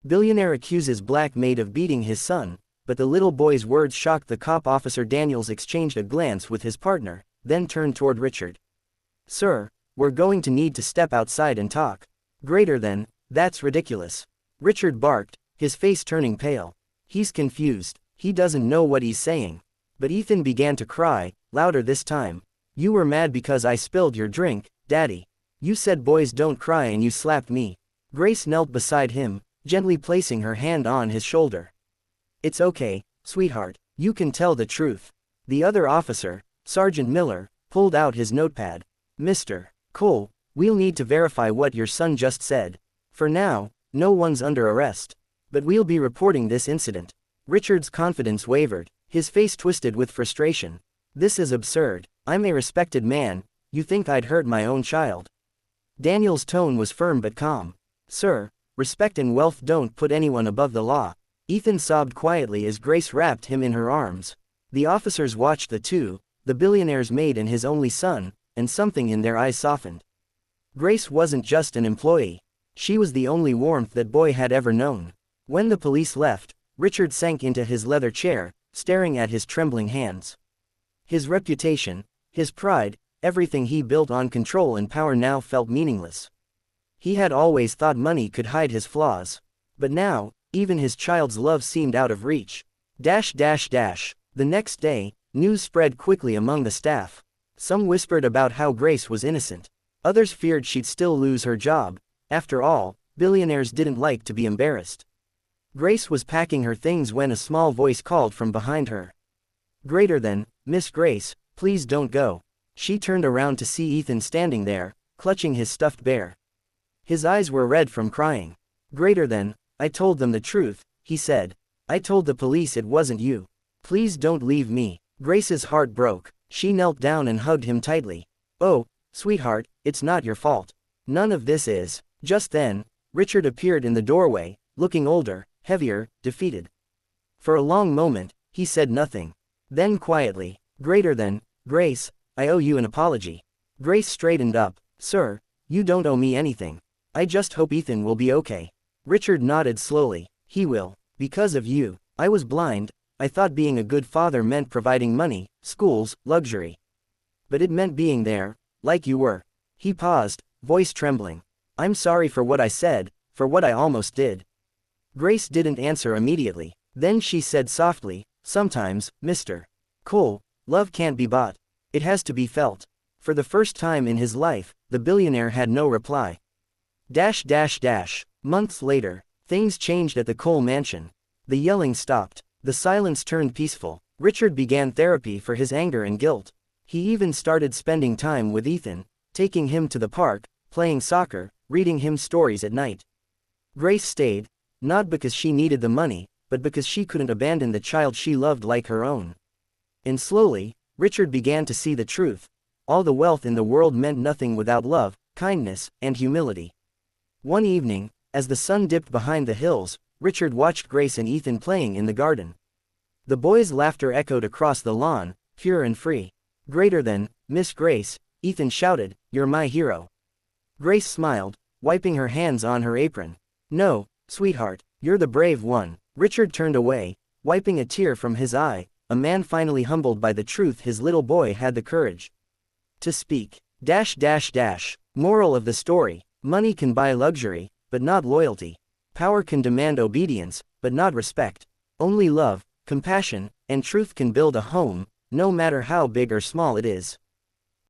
Billionaire accuses black maid of beating his son, but the little boy's words shocked the cop. Officer Daniels exchanged a glance with his partner, then turned toward Richard. Sir, we're going to need to step outside and talk. Greater than, that's ridiculous. Richard barked, his face turning pale. He's confused, he doesn't know what he's saying. But Ethan began to cry, louder this time. You were mad because I spilled your drink, Daddy. You said boys don't cry and you slapped me. Grace knelt beside him, gently placing her hand on his shoulder. It's okay, sweetheart, you can tell the truth. The other officer, Sergeant Miller, pulled out his notepad. Mr. Cole, we'll need to verify what your son just said. For now, no one's under arrest. But we'll be reporting this incident. Richard's confidence wavered, his face twisted with frustration. This is absurd. I'm a respected man, you think I'd hurt my own child? Daniel's tone was firm but calm. Sir, respect and wealth don't put anyone above the law. Ethan sobbed quietly as Grace wrapped him in her arms. The officers watched the two, the billionaire's maid and his only son, and something in their eyes softened. Grace wasn't just an employee. She was the only warmth that boy had ever known. When the police left, Richard sank into his leather chair, staring at his trembling hands. His reputation, his pride, everything he built on control and power now felt meaningless. He had always thought money could hide his flaws. But now, even his child's love seemed out of reach. The next day, news spread quickly among the staff. Some whispered about how Grace was innocent. Others feared she'd still lose her job. After all, billionaires didn't like to be embarrassed. Grace was packing her things when a small voice called from behind her. Greater than, Miss Grace, please don't go. She turned around to see Ethan standing there, clutching his stuffed bear. His eyes were red from crying. Greater than, I told them the truth, he said. I told the police it wasn't you. Please don't leave me. Grace's heart broke. She knelt down and hugged him tightly. Oh, sweetheart, it's not your fault. None of this is. Just then, Richard appeared in the doorway, looking older, heavier, defeated. For a long moment, he said nothing. Then quietly, greater than, Grace, I owe you an apology. Grace straightened up. Sir, you don't owe me anything. I just hope Ethan will be okay. Richard nodded slowly. He will. Because of you. I was blind. I thought being a good father meant providing money, schools, luxury. But it meant being there, like you were. He paused, voice trembling. I'm sorry for what I said, for what I almost did. Grace didn't answer immediately. Then she said softly, sometimes, Mr. Cole, love can't be bought. It has to be felt. For the first time in his life, the billionaire had no reply. Months later, things changed at the Cole mansion. The yelling stopped. The silence turned peaceful. Richard began therapy for his anger and guilt. He even started spending time with Ethan, taking him to the park, playing soccer, reading him stories at night. Grace stayed, not because she needed the money, but because she couldn't abandon the child she loved like her own. And slowly, Richard began to see the truth. All the wealth in the world meant nothing without love, kindness, and humility. One evening, as the sun dipped behind the hills, Richard watched Grace and Ethan playing in the garden. The boys' laughter echoed across the lawn, pure and free. Greater than, Miss Grace, Ethan shouted, you're my hero. Grace smiled, wiping her hands on her apron. No, sweetheart, you're the brave one. Richard turned away, wiping a tear from his eye, a man finally humbled by the truth his little boy had the courage to speak. Moral of the story, money can buy luxury, but not loyalty. Power can demand obedience, but not respect. Only love, compassion, and truth can build a home, no matter how big or small it is.